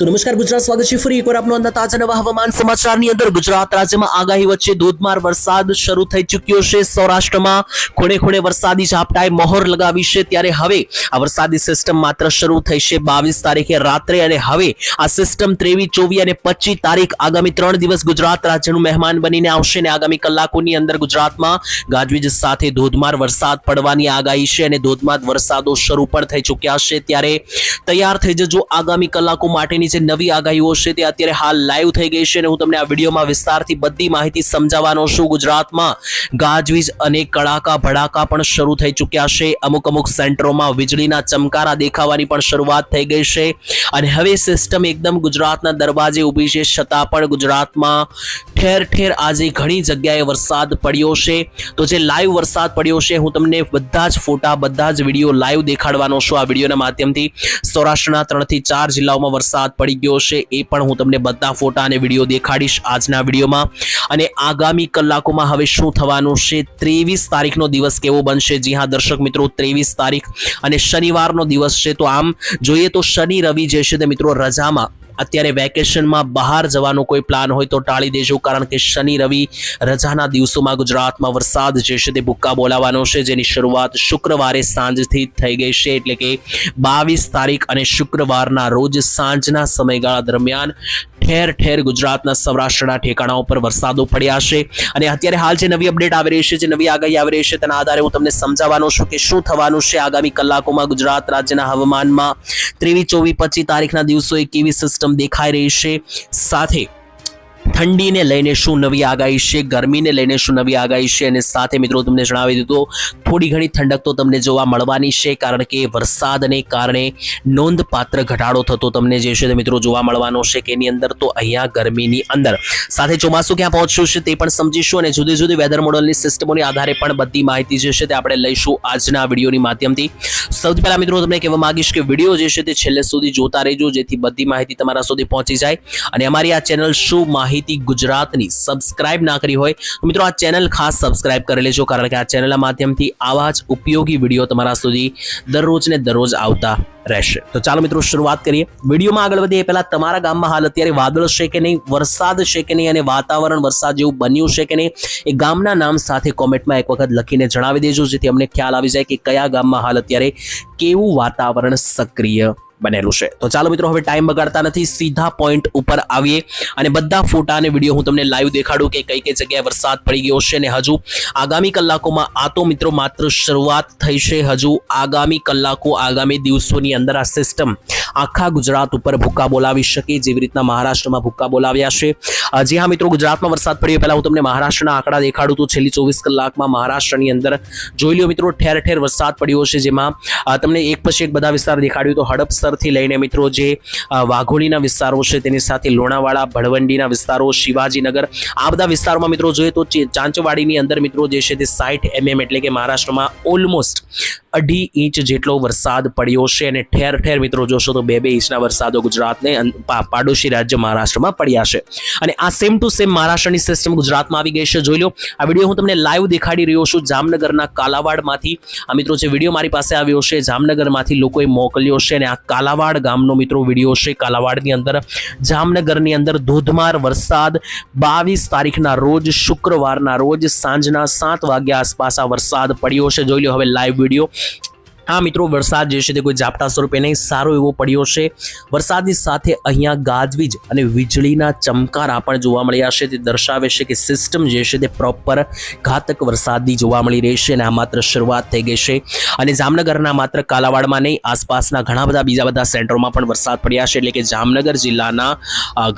તો નમસ્કાર ગુજરાત, સ્વાગત છે ફરી એકવાર આપનો અંદાજ તાજા નવા હવામાન સમાચારની અંદર। ગુજરાત રાજ્યમાં આગાહી વચ્ચે ધોધમાર વરસાદ શરૂ થઈ ચૂક્યો છે। સૌરાષ્ટ્રમાં ખૂણે ખૂણે વરસાદી ઝાપટાએ મહોર લગાવી છે, ત્યારે હવે આ વરસાદી સિસ્ટમ માત્ર શરૂ થઈ છે 22 તારીખે રાત્રે, અને હવે આ સિસ્ટમ 23, 24 અને 25 તારીખ આગામી 3 દિવસ ગુજરાત રાજ્યનું મહેમાન બનીને આવશે, અને આગામી કલાકોની અંદર ગુજરાતમાં ગાજવીજ સાથે ધોધમાર વરસાદ પડવાની આગાહી છે, અને ધોધમાર વરસાદો શરૂ પણ થઈ ચૂક્યા છે। ત્યારે તૈયાર થઈ જજો આગામી કલાકો માટેની જે નવી આગાહીઓ છે તે અત્યારે હાલ લાઈવ થઈ ગઈ છે, અને હું તમને આ વિડીયોમાં વિસ્તારથી બધી માહિતી સમજાવવાનો છું। ગુજરાતમાં ગાજવીજ અને કડાકા ભડાકા પણ શરૂ થઈ ચૂક્યા છે। અમુક સેન્ટરોમાં વીજળીના ચમકારા દેખાવાની પણ શરૂઆત થઈ ગઈ છે, અને હવે સિસ્ટમ એકદમ ગુજરાતના દરવાજે ઊભી છે, છતાં પણ ગુજરાતમાં ઠેર ઠેર આજે ઘણી જગ્યાએ વરસાદ પડ્યો છે। તો જે લાઈવ વરસાદ પડ્યો છે હું તમને બધા જ ફોટા, બધા જ વિડીયો લાઈવ દેખાડવાનો છું આ વિડીયોના માધ્યમથી। સૌરાષ્ટ્રના 3 થી 4 જિલ્લાઓમાં વરસાદ પડી ગયો છે, એ પણ હું તમને બધા ફોટા અને વિડીયો દેખાડીશ આજના વિડીયોમાં। અને આગામી કલાકોમાં હવે શું થવાનું છે, 23 તારીખનો દિવસ કેવો બનશે। જી હા દર્શક મિત્રો, 23 તારીખ અને શનિવારનો દિવસ છે। તો આમ જોઈએ તો શનિ રવિ જે છે તે મિત્રો રજામાં, અત્યારે વેકેશનમાં બહાર જવાનો કોઈ પ્લાન હોય તો ટાળી દેજો, કારણ કે શનિ રવિ રજાના દિવસોમાં ગુજરાતમાં વરસાદ જે છે તે ભૂક્કા બોલાવવાનો છે, જેની શરૂઆત શુક્રવારે સાંજથી થઈ ગઈ છે, એટલે કે 22 તારીખ અને શુક્રવારના રોજ સાંજના સમયગાળા દરમિયાન ઠેર ઠેર ગુજરાતના સૌરાષ્ટ્રના ઠેકાણાઓ પર વરસાદો પડ્યા છે। અને અત્યારે હાલ જે નવી અપડેટ આવી રહી છે, જે નવી આગાહી આવી રહી છે, તેના આધારે હું તમને સમજાવવાનો છું કે શું થવાનું છે આગામી કલાકોમાં ગુજરાત રાજ્યના હવામાનમાં। 23, 24, 25 તારીખના દિવસોએ કેવી સિસ્ટમ દેખાઈ રહી છે, સાથે ઠંડીને લઈને શું નવી આગાહી છે, ગરમીને લઈને શું નવી આગાહી છે, અને સાથે મિત્રો તમને જણાવી દીધું થોડી ઘણી ઠંડક તો તમને જોવા મળવાની છે, કારણ કે વરસાદને કારણે નોંધપાત્ર ઘટાડો થતો તમને જે છે તે મિત્રો જોવા મળવાનો છે, કે એની અંદર તો અહીંયા ગરમીની અંદર સાથે ચોમાસું ક્યાં પહોંચ્યું છે તે પણ સમજીશું, અને જુદી જુદી વેધર મોડલની સિસ્ટમોની આધારે પણ બધી માહિતી જે છે તે આપણે લઈશું આજના વિડીયોની માધ્યમથી। સૌથી પહેલા મિત્રો તમને કહેવા માંગીશ કે વિડીયો જે છે તે છેલ્લે સુધી જોતા રહેજો, જેથી બધી માહિતી તમારા સુધી પહોંચી જાય। અને અમારી આ ચેનલ શું માહિતી ગુજરાતની સબસ્ક્રાઇબ ના કરી હોય તો મિત્રો આ ચેનલ ખાસ સબસ્ક્રાઇબ કરી લેજો, કારણ કે આ ચેનલના માધ્યમથી આવા જ ઉપયોગી વિડીયો તમારા સુધી દરરોજ ને દરરોજ આવતા રહેશે। તો ચાલો મિત્રો શરૂઆત કરીએ। વિડીયોમાં આગળ વધીએ પહેલા તમારા ગામમાં હાલ અત્યારે વાદળ છે કે નહીં, વરસાદ છે કે નહીં, અને વાતાવરણ વરસાદ જેવું બન્યું છે કે નહીં, એ ગામના નામ સાથે કોમેન્ટમાં એક વખત લખીને જણાવી દેજો, જેથી અમને ખ્યાલ આવી જાય કે કયા ગામમાં હાલ અત્યારે કેવું વાતાવરણ સક્રિય બનેલું છે। તો ચાલો મિત્રો હવે ટાઈમ બગાડતા નથી, સીધા પોઈન્ટ ઉપર આવીએ અને બધા ફોટા અને વિડીયો હું તમને લાઈવ દેખાડું કે કઈ કઈ જગ્યાએ વરસાદ પડી ગયો છે, અને હજુ આગામી કલાકોમાં આ તો મિત્રો માત્ર શરૂઆત થઈ છે, હજુ આગામી કલાકો, આગામી દિવસોની અંદર આ સિસ્ટમ આખા ગુજરાત ઉપર ભૂક્કા બોલાવી શકે, જેવી રીતના મહારાષ્ટ્રમાં ભૂક્કા બોલાવ્યા છે। જી હા મિત્રો, ગુજરાતમાં વરસાદ પડ્યો પહેલા હું તમને મહારાષ્ટ્રના આંકડા દેખાડું તો છેલ્લી 24 કલાકમાં મહારાષ્ટ્રની અંદર જોઈ લો મિત્રો ઠેર ઠેર વરસાદ પડ્યો છે, જેમાં તમને એક પછી એક બધા વિસ્તાર દેખાડ્યું તો હડપસર થી લઈને મિત્રો જે વાઘોલીના વિસ્તારો છે, તેની સાથે લોણાવાડા, ભડવંડીના વિસ્તારો, શિવાજીનગર, આ બધા વિસ્તારોમાં મિત્રો જોઈએ તો ચાંચવાડીની અંદર મિત્રો જે છે તે 60 mm એટલે કે મહારાષ્ટ્રમાં ઓલમોસ્ટ 2.5 ઇંચ જેટલો વરસાદ પડ્યો છે, અને ઠેર ઠેર મિત્રો જોશો તો 2-2 ઇંચના વરસાદો ગુજરાતને પાડોશી રાજ્ય મહારાષ્ટ્રમાં પડ્યા છે। અને આ સેમ ટુ સેમ મહારાષ્ટ્રની સિસ્ટમ ગુજરાતમાં આવી ગઈ છે, જોઈ લો। આ વિડીયો હું તમને લાઈવ દેખાડી રહ્યો છું જામનગરના કાલાવાડમાંથી। આ મિત્રો જે વિડીયો મારી પાસે આવ્યો છે જામનગરમાંથી લોકોએ મોકલ્યો છે, અને આ કાલાવાડ ગામનો મિત્રો વિડીયો છે। કાલાવાડની અંદર જામનગરની અંદર ધોધમાર વરસાદ 22 તારીખના રોજ શુક્રવારના રોજ સાંજના 7 વાગ્યા આસપાસ આ વરસાદ પડ્યો છે, જોઈ લો હવે લાઈવ વિડીયો। આ મિત્રો વરસાદ જે છે તે કોઈ ઝાપટા સ્વરૂપે નહીં, સારો એવો પડ્યો છે। વરસાદની સાથે અહીંયા ગાજવીજ અને વીજળીના ચમકારા પણ જોવા મળ્યા છે, તે દર્શાવે છે કે સિસ્ટમ જે છે તે પ્રોપર ઘાતક વરસાદની જોવા મળી રહી છે, અને આ માત્ર શરૂઆત થઈ ગઈ છે। અને જામનગરના માત્ર કાલાવાડમાં નહીં, આસપાસના ઘણા બધા બીજા બધા સેન્ટરોમાં પણ વરસાદ પડ્યા છે, એટલે કે જામનગર જિલ્લાના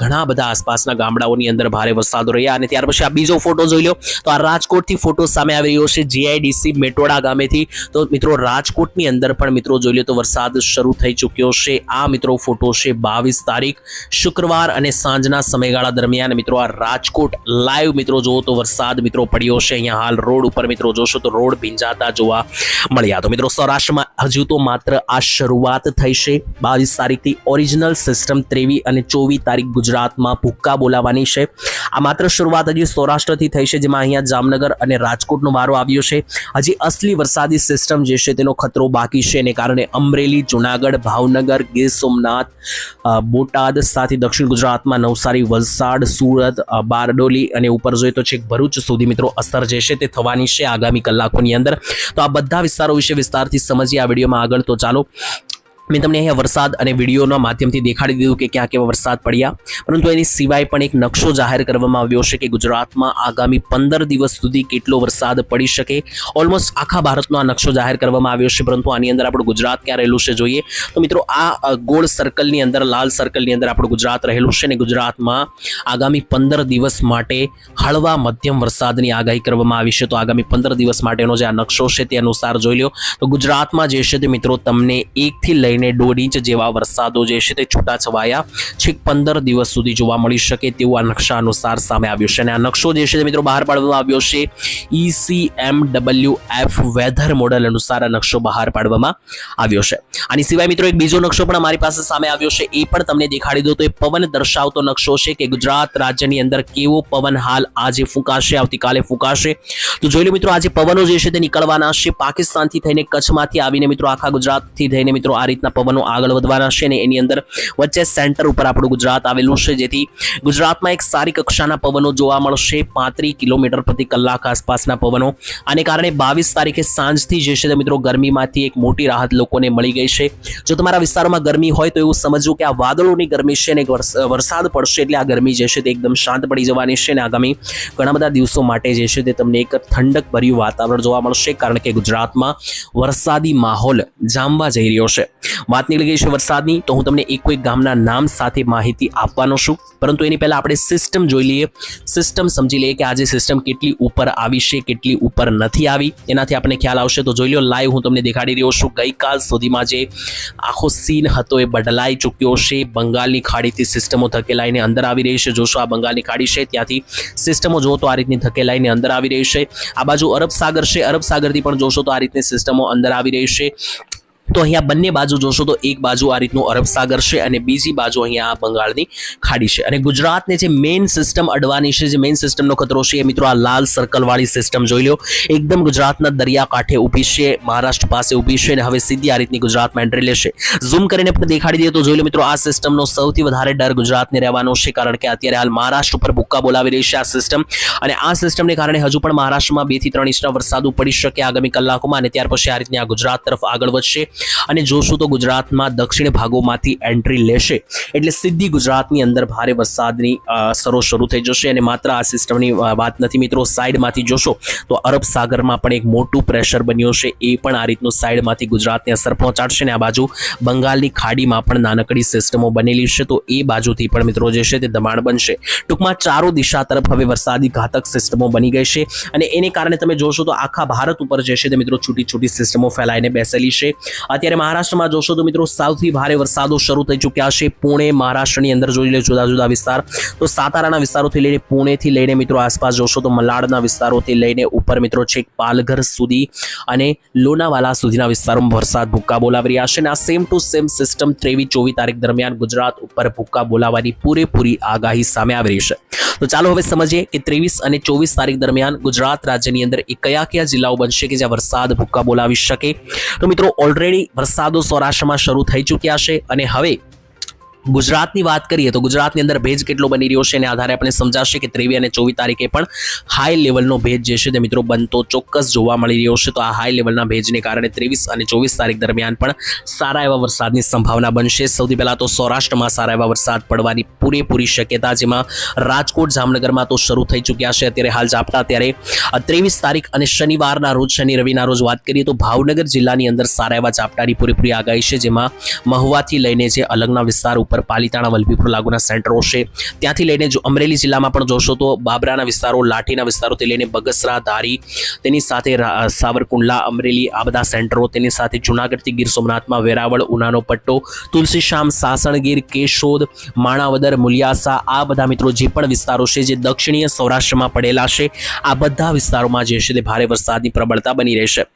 ઘણા બધા આસપાસના ગામડાઓની અંદર ભારે વરસાદો રહ્યા। અને ત્યાર પછી આ બીજો ફોટો જોઈ લો તો આ રાજકોટથી ફોટો સામે આવી રહ્યો છે, GIDC મેટોડા ગામેથી। તો મિત્રો રાજકોટ ની અંદર પણ મિત્રો જોઈ લો તો વરસાદ શરૂ થઈ ચૂક્યો છે। આ મિત્રો ફોટો છે 22 તારીખ શુક્રવાર અને સાંજના સમયગાળા દરમિયાન મિત્રો આ રાજકોટ લાઈવ મિત્રો જોવો તો વરસાદ મિત્રો પડ્યો છે। અહીંયા હાલ રોડ ઉપર મિત્રો જોશો તો રોડ ભીંજાતા જોવા મળ્યા। તો મિત્રો સૌરાષ્ટ્રમાં હજુ તો માત્ર આ શરૂઆત થઈ છે। 22 તારીખથી ઓરિજિનલ સિસ્ટમ 23 અને 24 તારીખ ગુજરાતમાં ભૂક્કા બોલાવવાની છે। આ માત્ર શરૂઆત હજી સૌરાષ્ટ્રથી થઈ છે, જેમાં અહીંયા જામનગર અને રાજકોટનો વારો આવ્યો છે। હજી અસલી વરસાદી સિસ્ટમ જે છે તેનો ખતરો મિત્રો બાકી છે, એને કારણે અમરેલી, જુનાગઢ, ભાવનગર, ગીર સોમનાથ, બોટાદ સાથે દક્ષિણ ગુજરાતમાં નવસારી, વલસાડ, સુરત, બારડોલી અને ઉપર જોઈએ તો છેક ભરૂચ સુધી મિત્રો અસર જે છે તે થવાની છે આગામી કલાકોની અંદર. તો આ બધા વિસ્તારો વિશે વિસ્તારથી સમજીએ આ વિડીયોમાં આગળ. તો ચાલો, મેં તમને અહીંયા વરસાદ અને વિડીયોના માધ્યમથી દેખાડી દીધું કે ક્યાં કેવા વરસાદ પડ્યા, પરંતુ એની સિવાય પણ એક નકશો જાહેર કરવામાં આવ્યો છે કે ગુજરાતમાં આગામી 15 દિવસ સુધી કેટલો વરસાદ પડી શકે. ઓલમોસ્ટ આખા ભારતનો આ નકશો જાહેર કરવામાં આવ્યો છે, પરંતુ આની અંદર આપણું ગુજરાત ક્યાં રહેલું છે જોઈએ તો મિત્રો આ ગોળ સર્કલની અંદર, લાલ સર્કલની અંદર આપણું ગુજરાત રહેલું છે અને ગુજરાતમાં આગામી 15 દિવસ માટે હળવા મધ્યમ વરસાદની આગાહી કરવામાં આવી છે. તો આગામી 15 દિવસ માટેનો જે આ નકશો છે તે અનુસાર જોઈ લો તો ગુજરાતમાં જે છે તે મિત્રો તમને 1 થી લઈને 1.5 ઇંચ જેવા વરસાદો જે છે તે છૂટાછવાયા છેક 15 દિવસ સુધી જોવા મળી શકે તેવું આ નકશા અનુસાર સામે આવ્યું છે. અને આ નકશો જે છે તે મિત્રો બહાર પાડવામાં આવ્યો છે ECMWF વેધર મોડેલ અનુસાર આ નકશો બહાર પાડવામાં આવ્યો છે. આની સિવાય મિત્રો એક બીજો નકશો પણ અમારી પાસે સામે આવ્યો છે, એ પણ તમને દેખાડી દો. તો એ પવન દર્શાવતો નકશો છે કે ગુજરાત રાજ્યની અંદર કેવો પવન હાલ આજે ફૂંકાશે, આવતીકાલે ફૂંકાશે. તો જોઈ લો મિત્રો, આજે પવનો જે છે તે નીકળવાના છે પાકિસ્તાનથી થઈને, કચ્છમાંથી આવીને મિત્રો આખા ગુજરાતથી થઈને મિત્રો આ રીતના પવનો આગળ વધવાના છે અને એની અંદર વચ્ચે સેન્ટર ઉપર આપણું ગુજરાત આવેલું છે, જેથી ગુજરાતમાં એક સારી કક્ષાના પવનો જોવા મળશે, 35 કિલોમીટર પ્રતિ કલાક આસપાસના પવનો. આને કારણે 22 તારીખે સાંજથી જે છે મિત્રો ગરમીમાંથી એક મોટી રાહત લોકોને મળી ગઈ છે. જો તમારા વિસ્તારોમાં ગરમી હોય તો એવું સમજવું કે આ વાદળોની ગરમી છે અને વરસાદ પડશે એટલે આ ગરમી જે છે તે એકદમ શાંત પડી જવાની છે અને આગામી ઘણા બધા દિવસો માટે જે છે તે તમને એક ઠંડક ભર્યું વાતાવરણ જોવા મળશે, કારણ કે ગુજરાતમાં વરસાદી માહોલ જામવા જઈ રહ્યો છે. વાત નીકળી ગઈ છે વરસાદની, તો હું તમને એક ગામના નામ સાથે માહિતી આપવાનો છું, પરંતુ એની પહેલા આપણે સિસ્ટમ જોઈ લઈએ, સિસ્ટમ સમજી લઈએ કે આજે સિસ્ટમ કેટલી ઉપર આવી છે, કેટલી ઉપર નથી આવી, એનાથી આપણને ખ્યાલ આવશે. તો જોઈ લો, લાઈવ હું તમને દેખાડી રહ્યો છું. ગઈકાલ સુધીમાં જે આખો સીન હતો એ બદલાઈ ચૂક્યો છે. બંગાળની ખાડીથી સિસ્ટમો ધકેલાઈને અંદર આવી રહી છે. જોશો આ બંગાળની ખાડી છે, ત્યાંથી સિસ્ટમો જો તો આ રીતની ધકેલાઈને અંદર આવી રહી છે. આ બાજુ અરબ સાગર છે, અરબ સાગરથી પણ જોશો તો આ રીતની સિસ્ટમો અંદર આવી રહી છે. તો અહીંયા બંને બાજુ જોશો તો એક બાજુ આ રીતનું અરબ સાગર છે અને બીજી બાજુ અહીંયા આ બંગાળની ખાડી છે. અને ગુજરાતને જે મેઇન સિસ્ટમ અડવાની છે, જે મેઇન સિસ્ટમનો ખતરો છે એ મિત્રો આ લાલ સર્કલવાળી સિસ્ટમ જોઈ લો, એકદમ ગુજરાતના દરિયાકાંઠે ઊભી છે, મહારાષ્ટ્ર પાસે ઊભી છે અને હવે સીધી આ રીતની ગુજરાતમાં એન્ટ્રી લેશે. ઝૂમ કરીને પણ દેખાડી દઈએ તો જોઈ લો મિત્રો, આ સિસ્ટમનો સૌથી વધારે ડર ગુજરાતને રહેવાનો છે, કારણ કે અત્યારે હાલ મહારાષ્ટ્ર ઉપર ભૂક્કા બોલાવી રહી છે આ સિસ્ટમ, અને આ સિસ્ટમને કારણે હજુ પણ મહારાષ્ટ્રમાં 2 થી 3 ઇંચના વરસાદ પડી શકે આગામી કલાકોમાં, અને ત્યાર પછી આ રીતની આ ગુજરાત તરફ આગળ વધશે અને જોશું તો ગુજરાતમાં દક્ષિણ ભાગોમાંથી એન્ટ્રી લેશે એટલે સીધી ગુજરાતની અંદર ભારે વરસાદની અસરો શરૂ થઈ જશે. અને માત્ર આ સિસ્ટમની વાત નથી મિત્રો, સાઈડમાંથી જોશો તો અરબ સાગરમાં પણ એક મોટું પ્રેશર બન્યું છે, એ પણ આ રીતનું સાઈડમાંથી ગુજરાતને અસર પહોંચાડશે. અને આ બાજુ બંગાળની ખાડીમાં પણ નાનકડી સિસ્ટમો બનેલી છે, તો એ બાજુથી પણ મિત્રો જે છે તે દબાણ બનશે. ટૂંકમાં ચારો દિશા તરફ હવે વરસાદી ઘાતક સિસ્ટમો બની ગઈ છે અને એને કારણે તમે જોશો તો આખા ભારત ઉપર જે છે તે મિત્રો છૂટી છૂટી સિસ્ટમો ફેલાઈને બેસેલી છે. અત્યારે મહારાષ્ટ્રમાં જોશો તો મિત્રો સૌથી ભારે વરસાદો શરૂ થઈ ચૂક્યા છે. પુણે મહારાષ્ટ્રની અંદર જોઈ લે જુદા જુદા વિસ્તાર, તો સાતારાના વિસ્તારોથી લઈને પુણેથી લઈને મિત્રો આસપાસ જોશો તો મલાડના વિસ્તારોથી લઈને ઉપર મિત્રો છેક પાલઘર સુધી અને લોનાવાલા સુધીના વિસ્તારોમાં વરસાદ ભૂક્કા બોલાવી રહ્યા છે. અને આ સેમ ટુ સેમ સિસ્ટમ 23-24 તારીખ દરમિયાન ગુજરાત ઉપર ભૂક્કા બોલાવવાની પૂરેપૂરી આગાહી સામે આવી રહી છે. તો ચાલો હવે સમજીએ કે 23 અને 24 તારીખ દરમિયાન ગુજરાત રાજ્યની અંદર એ કયા કયા જિલ્લાઓ બનશે કે જ્યાં વરસાદ ભૂક્કા બોલાવી શકે. તો મિત્રો ઓલરેડી વરસાદો સૌરાષ્ટ્રમાં શરૂ થઈ ચૂક્યા છે અને હવે ગુજરાતની વાત કરીએ તો ગુજરાતની અંદર ભેજ કેટલો બની રહ્યો છે એના આધારે આપણે સમજાશે કે 23 અને 24 તારીખે પણ હાઈ લેવલનો ભેજ જે છે તે મિત્રો બનતો ચોક્કસ જોવા મળી રહ્યો છે. તો આ હાઈ લેવલના ભેજને કારણે 23 અને 24 તારીખ દરમિયાન પણ સારા એવા વરસાદની સંભાવના બનશે. સૌથી પહેલા તો સૌરાષ્ટ્રમાં સારા એવા વરસાદ પડવાની પૂરેપૂરી શક્યતા, જેમાં રાજકોટ જામનગરમાં તો શરૂ થઈ ચૂક્યા છે અત્યારે હાલ ઝાપટા. ત્યારે 23 તારીખ અને શનિવારના રોજ, શનિ રવિના રોજ વાત કરીએ તો ભાવનગર જિલ્લાની અંદર સારા એવા ઝાપટાની પૂરેપૂરી આગાહી છે, જેમાં મહુવાથી લઈને જે અલંગના વિસ્તાર ઉપર પાલીતાણા વલભીપુર લાગુના સેન્ટરો છે ત્યાંથી લઈને જો અમરેલી જિલ્લામાં પણ જોશો તો બાબરાના વિસ્તારો, લાઠીના વિસ્તારોથી લઈને બગસરા, ધારી, તેની સાથે સાવરકુંડલા, અમરેલી, આ બધા સેન્ટરો, તેની સાથે જુનાગઢથી ગીર સોમનાથમાં વેરાવળ, ઉનાનો પટ્ટો, તુલસીશ્યામ, સાસણગીર, કેશોદ, માણાવદર, મુલિયાસા, આ બધા મિત્રો જે પણ વિસ્તારો છે જે દક્ષિણીય સૌરાષ્ટ્રમાં પડેલા છે, આ બધા વિસ્તારોમાં જે છે તે ભારે વરસાદની પ્રબળતા બની રહેશે.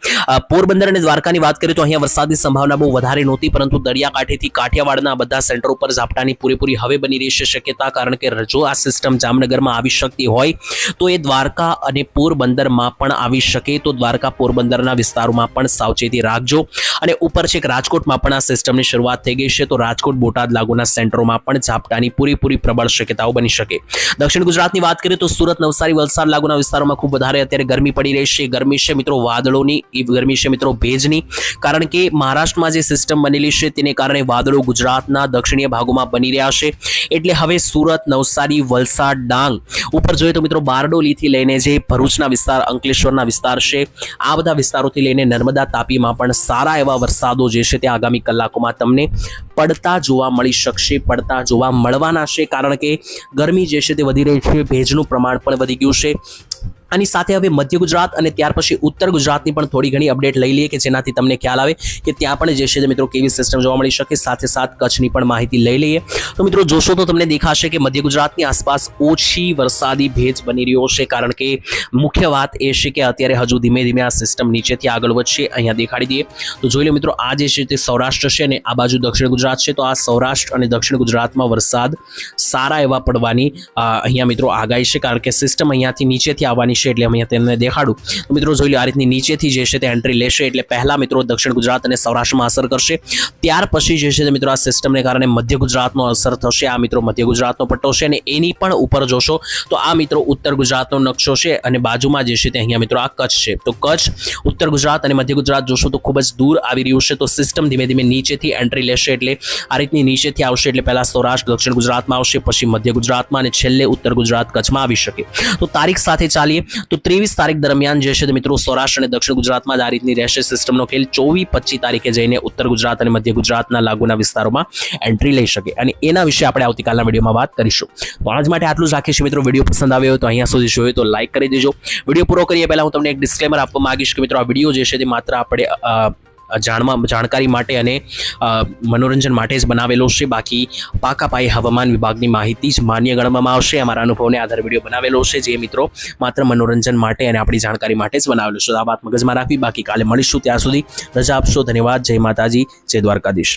પોરબંદર અને દ્વારકાની વાત કરીએ તો અહીંયા વરસાદની સંભાવના બહુ વધારે નહોતી, પરંતુ દરિયાકાંઠેથી કાઠિયાવાડના બધા સેન્ટર ઉપર ઉપર ઝાપટાની પૂરેપૂરી હવે બની રહેશે શક્યતા, કારણ કે જો આ સિસ્ટમ જામનગરમાં આવી શકતી હોય તો એ દ્વારકા અને પોરબંદરમાં પણ આવી શકે. તો દ્વારકા પોરબંદરના વિસ્તારોમાં પણ સાવચેતી રાખજો. અને ઉપર છે કે રાજકોટમાં પણ આ સિસ્ટમની શરૂઆત થઈ ગઈ છે, તો રાજકોટ બોટાદ લાગુના સેન્ટરોમાં પણ ઝાપટાની પૂરેપૂરી પ્રબળ શક્યતાઓ બની શકે. દક્ષિણ ગુજરાતની વાત કરીએ તો સુરત, નવસારી, વલસાડ લાગુના વિસ્તારોમાં ખૂબ વધારે અત્યારે ગરમી પડી રહી છે. ગરમી છે મિત્રો વાદળોની, એ ગરમી છે મિત્રો ભેજની, કારણ કે મહારાષ્ટ્રમાં જે સિસ્ટમ બનેલી છે તેને કારણે વાદળો ગુજરાતના દક્ષિણીય ભાગોમાં બની રહ્યા છે. એટલે હવે સુરત, નવસારી, વલસાડ, ડાંગ ઉપર જોઈએ તો મિત્રો બારડોલીથી લઈને જે ભરૂચના વિસ્તાર, અંકલેશ્વરના વિસ્તાર છે, આ બધા વિસ્તારોથી લઈને નર્મદા, તાપીમાં પણ સારા એવા વરસાદો જે છે તે આગામી કલાકોમાં તમને પડતા જોવા મળી શકશે, પડતા જોવા મળવાના છે, કારણ કે ગરમી જે છે તે વધી રહી છે, ભેજનું પ્રમાણ પણ વધી ગયું છે. આની સાથે હવે મધ્ય ગુજરાત અને ત્યાર પછી ઉત્તર ગુજરાતની પણ થોડી ઘણી અપડેટ લઈ લઈએ કે જેનાથી તમને ખ્યાલ આવે કે ત્યાં પણ જે છે મિત્રો કેવી સિસ્ટમ જોવા મળી શકે. સાથે સાથ કચ્છની પણ માહિતી લઈ લઈએ. તો મિત્રો જોશો તો તમને દેખાશે કે મધ્ય ગુજરાતની આસપાસ ઓછી વરસાદી ભેજ બની રહ્યો છે, કારણ કે મુખ્ય વાત એ છે કે અત્યારે હજુ ધીમે ધીમે આ સિસ્ટમ નીચેથી આગળ વધશે. અહીંયા દેખાડી દઈએ તો જોઈ લો મિત્રો, આ જે છે તે સૌરાષ્ટ્ર છે ને આ બાજુ દક્ષિણ ગુજરાત છે, તો આ સૌરાષ્ટ્ર અને દક્ષિણ ગુજરાતમાં વરસાદ સારા એવા પડવાની અહીંયા મિત્રો આગાહી છે, કારણ કે સિસ્ટમ અહીંયાથી નીચેથી આવવાની છે. એટલે અહીંયા તમને દેખાડું તો મિત્રો જોઈ લો, આ રીતની નીચેથી જે છે તે એન્ટ્રી લેશે, એટલે પહેલા મિત્રો દક્ષિણ ગુજરાત અને સૌરાષ્ટ્રમાં અસર કરશે. ત્યાર પછી જે છે તે મિત્રો આ સિસ્ટમને કારણે મધ્ય ગુજરાતનો અસર થશે. આ મિત્રો મધ્ય ગુજરાતનો પટ્ટો છે અને એની પણ ઉપર જોશો તો આ મિત્રો ઉત્તર ગુજરાતનો નકશો છે અને બાજુમાં જે છે તે અહીંયા મિત્રો આ કચ્છ છે. તો કચ્છ, ઉત્તર ગુજરાત અને મધ્ય ગુજરાત જોશો તો ખૂબ જ દૂર આવી રહ્યું છે. તો સિસ્ટમ ધીમે ધીમે નીચેથી એન્ટ્રી લેશે, એટલે આ રીતની નીચેથી આવશે, એટલે પહેલા સૌરાષ્ટ્ર, દક્ષિણ ગુજરાતમાં આવશે, પછી મધ્ય ગુજરાતમાં અને છેલ્લે ઉત્તર ગુજરાત, કચ્છમાં આવી શકે. તો તારીખ સાથે ચાલીએ તો 23 તારીખ દરમિયાન જે છે તે મિત્રો સૌરાષ્ટ્ર અને દક્ષિણ ગુજરાતમાં જ આ રીતની રહેશે સિસ્ટમનો ખેલ. 24-25 તારીખે જઈને ઉત્તર ગુજરાત અને મધ્ય ગુજરાતના લાગુના વિસ્તારોમાં એન્ટ્રી લઈ શકે, અને એના વિશે આપણે આવતીકાલના વિડીયોમાં વાત કરીશું. તો આજ માટે આટલું જ રાખીશું મિત્રો. વિડીયો પસંદ આવ્યો હોય તો અહીંયા સુધી જોયો તો લાઈક કરી દેજો. વિડીયો પૂરો કરીએ પહેલા હું તમને એક ડિસ્ક્લેમર આપવા માંગીશ કે મિત્રો આ વિડીયો જે છે તે માત્ર આપણે જાણકારી માટે અને મનોરંજન માટે જ બનાવેલો છે. બાકી પાકા પાયે હવામાન વિભાગની માહિતી જ માન્ય ગણવામાં આવશે. અમારા અનુભવને આધારે વિડીયો બનાવેલો છે, જે મિત્રો માત્ર મનોરંજન માટે અને આપણી જાણકારી માટે જ બનાવેલો છે. આ વાત મગજમાં રાખવી. બાકી કાલે મળીશું, ત્યાં સુધી રજા આપશો. ધન્યવાદ. જય માતાજી, જય દ્વારકાધીશ.